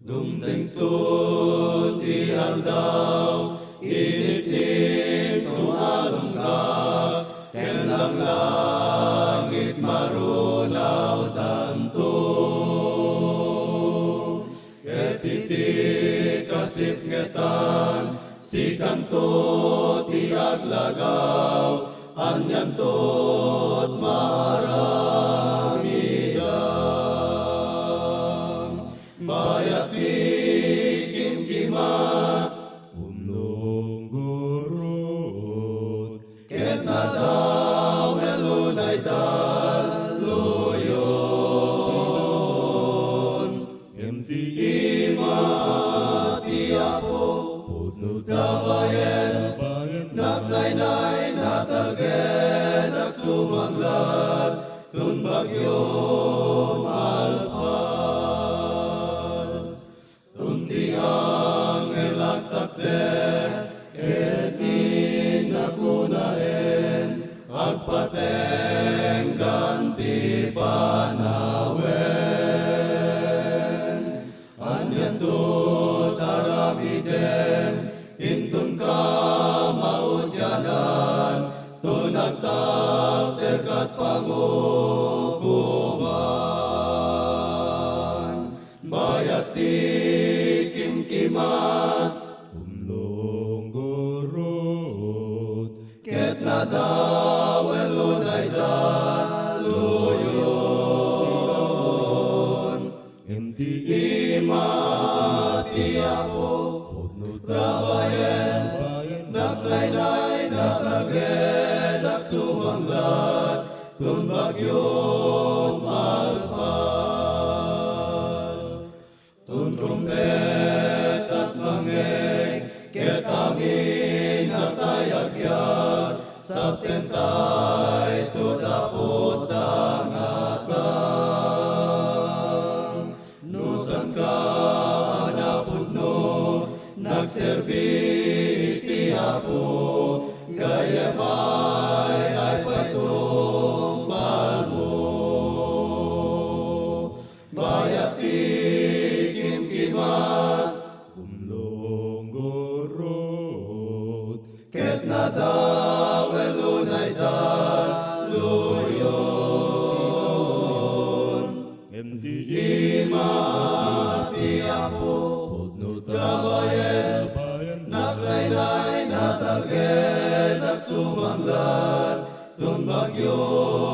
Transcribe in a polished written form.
Dumteng to ti aldaw, initin to alungkak, ken lang langit marunaw danto. Ket iti kasip ngetan, si kanto ti aglagaw, anyan tot maaramidan. Bayati kimkima, umlonggorot, ket nadaw elunay daluyon. emti Ima ti Apo, putnut dabayen, nagnaynay natalgen at sumanglad, tun bagyong alpas. Tuntiang elagtakder, kertin nakunaen, agpateng ganti panawen. Anyan to taramiden, intun ka maudyanan, tunagtak terkat pangukuman. Bayati kimkimat, umlonggorot, ket nadaw elunay daluyon. emti Ima ti Apo, putnut dabayen, naglaynay natalgen at sumanglad, tun bagyong alpas. Tun trumpet at mangeg, ket angin at ayagyag, sabtentay to dapot dangatang. Nusan ka napudno, nagserbi iti Apo, gayamay ay patumbal mo. Bayati kimkimat, umlonggorot, ket nadaw elunay daluyon. emti Ima ti Apo, putnut dabayen, naglaynay natalgen at sumanglad, tun bagyong